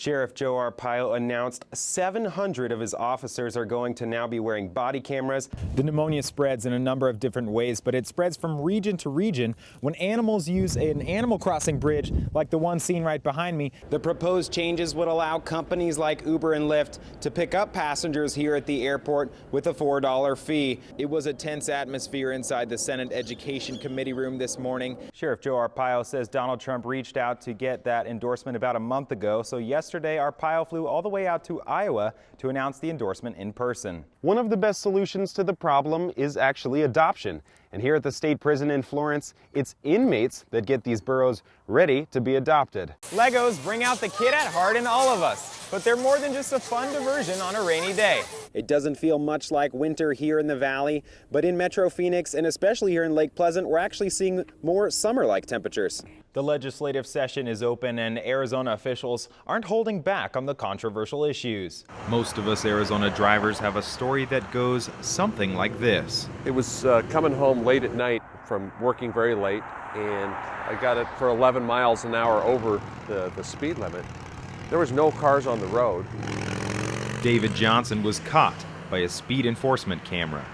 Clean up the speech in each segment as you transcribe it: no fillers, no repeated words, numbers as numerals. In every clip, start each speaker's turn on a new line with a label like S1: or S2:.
S1: Sheriff Joe Arpaio announced 700 of his officers are going to now be wearing body cameras.
S2: The pneumonia spreads in a number of different ways, but it spreads from region to region when animals use an animal crossing bridge like the one seen right behind me.
S1: The proposed changes would allow companies like Uber and Lyft to pick up passengers here at the airport with a $4 fee. It was a tense atmosphere inside the Senate Education Committee room this morning. Sheriff Joe Arpaio says Donald Trump reached out to get that endorsement about a month ago, so yesterday Arpaio flew all the way out to Iowa to announce the endorsement in person. One of the best solutions to the problem is actually adoption. And here at the state prison in Florence, it's inmates that get these burros ready to be adopted. Legos bring out the kid at heart in all of us, but they're more than just a fun diversion on a rainy day. It doesn't feel much like winter here in the valley, but in Metro Phoenix and especially here in Lake Pleasant, we're actually seeing more summer-like temperatures. The legislative session is open and Arizona officials aren't holding back on the controversial issues. Most of us Arizona drivers have a story that goes something like this.
S3: It was coming home late at night from working very late, and I got it for 11 miles an hour over the speed limit. There was no cars on the road.
S4: David Johnson was caught by a speed enforcement camera.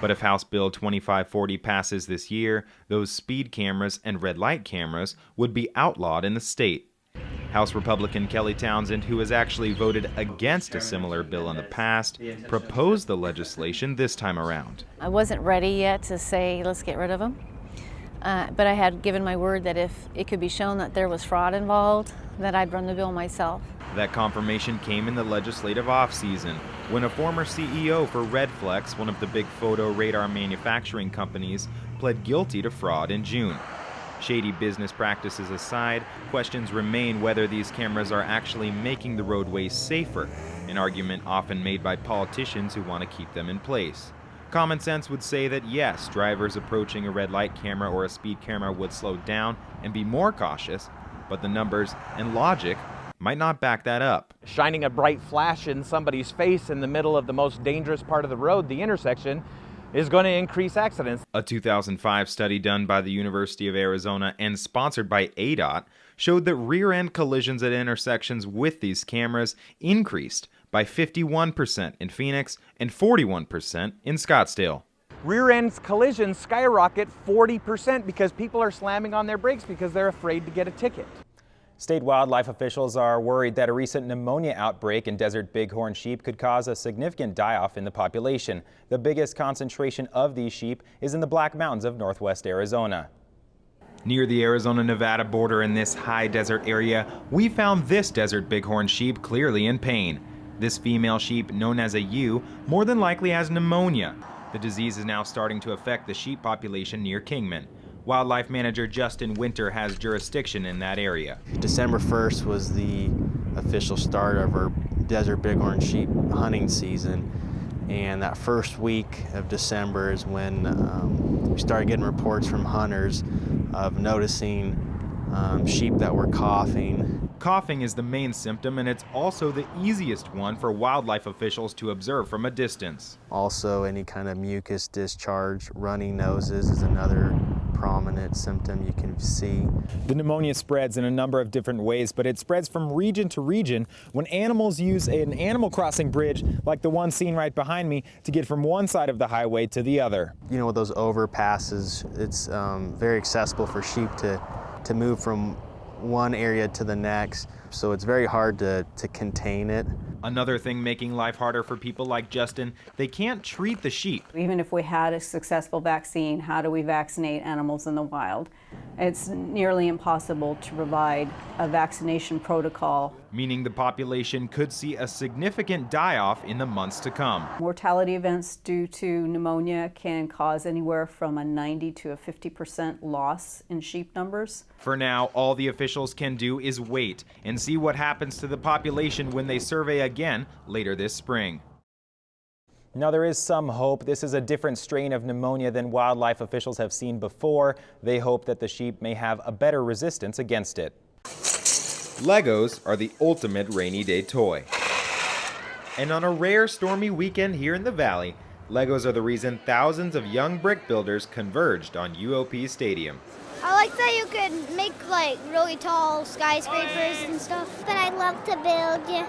S4: But if House Bill 2540 passes this year, those speed cameras and red light cameras would be outlawed in the state. House Republican Kelly Townsend, who has actually voted against a similar bill in the past, proposed the legislation this time around.
S5: I wasn't ready yet to say, let's get rid of them. But I had given my word that if it could be shown that there was fraud involved, that I'd run the bill myself.
S4: That confirmation came in the legislative off-season, when a former CEO for Redflex, one of the big photo radar manufacturing companies, pled guilty to fraud in June. Shady business practices aside, questions remain whether these cameras are actually making the roadways safer, an argument often made by politicians who want to keep them in place. Common sense would say that yes, drivers approaching a red light camera or a speed camera would slow down and be more cautious, but the numbers and logic might not back that up.
S6: Shining a bright flash in somebody's face in the middle of the most dangerous part of the road, the intersection, is going to increase accidents.
S4: A 2005 study done by the University of Arizona and sponsored by ADOT showed that rear-end collisions at intersections with these cameras increased by 51% in Phoenix and 41% in Scottsdale.
S6: Rear-end collisions skyrocket 40% because people are slamming on their brakes because they're afraid to get a ticket.
S1: State wildlife officials are worried that a recent pneumonia outbreak in desert bighorn sheep could cause a significant die-off in the population. The biggest concentration of these sheep is in the Black Mountains of northwest Arizona. Near the Arizona-Nevada border in this high desert area, we found this desert bighorn sheep clearly in pain. This female sheep, known as a ewe, more than likely has pneumonia. The disease is now starting to affect the sheep population near Kingman. Wildlife manager Justin Winter has jurisdiction in that area.
S7: December 1st was the official start of our desert bighorn sheep hunting season, and that first week of December is when we started getting reports from hunters of noticing sheep that were coughing.
S4: Coughing is the main symptom, and it's also the easiest one for wildlife officials to observe from a distance.
S7: Also, any kind of mucus discharge, runny noses is another prominent symptom you can see.
S2: The pneumonia spreads in a number of different ways, but it spreads from region to region when animals use an animal crossing bridge like the one seen right behind me to get from one side of the highway to the other.
S7: You know, with those overpasses, it's very accessible for sheep to move from one area to the next, so it's very hard to contain it.
S4: Another thing making life harder for people like Justin, they can't treat the sheep.
S8: Even if we had a successful vaccine, how do we vaccinate animals in the wild? It's nearly impossible to provide a vaccination protocol.
S4: Meaning the population could see a significant die-off in the months to come.
S8: Mortality events due to pneumonia can cause anywhere from a 90 to a 50% loss in sheep numbers.
S4: For now, all the officials can do is wait and see what happens to the population when they survey again later this spring.
S1: Now there is some hope. This is a different strain of pneumonia than wildlife officials have seen before. They hope that the sheep may have a better resistance against it.
S4: Legos are the ultimate rainy day toy. And on a rare stormy weekend here in the valley,
S2: Legos are the reason thousands of young brick builders converged on UOP Stadium.
S9: I like that you could make like really tall skyscrapers and stuff. But I love to build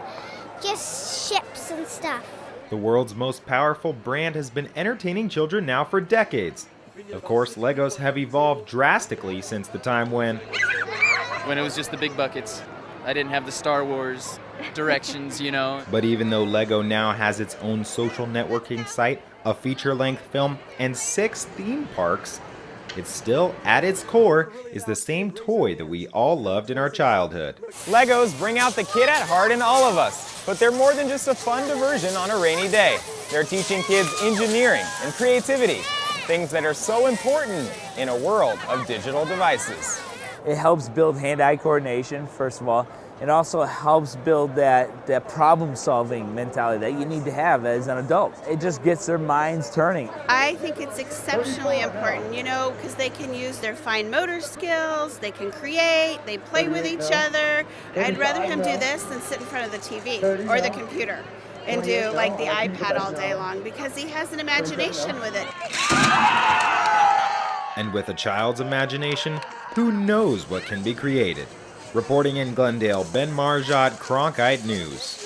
S9: just ships and stuff.
S2: The world's most powerful brand has been entertaining children now for decades. Of course, Legos have evolved drastically since the time when
S10: it was just the big buckets. I didn't have the Star Wars directions, you know.
S2: But even though Lego now has its own social networking site, a feature-length film, and 6 theme parks, it still, at its core, is the same toy that we all loved in our childhood.
S1: Legos bring out the kid at heart in all of us, but they're more than just a fun diversion on a rainy day. They're teaching kids engineering and creativity, things that are so important in a world of digital devices.
S11: It helps build hand-eye coordination, first of all. It also helps build that problem-solving mentality that you need to have as an adult. It just gets their minds turning.
S12: I think it's exceptionally important, you know, because they can use their fine motor skills, they can create, they play with each other. I'd rather him do this than sit in front of the TV or the computer and do like the iPad all day long, because he has an imagination with it.
S2: And with a child's imagination, who knows what can be created? Reporting in Glendale, Ben Margiott, Cronkite News.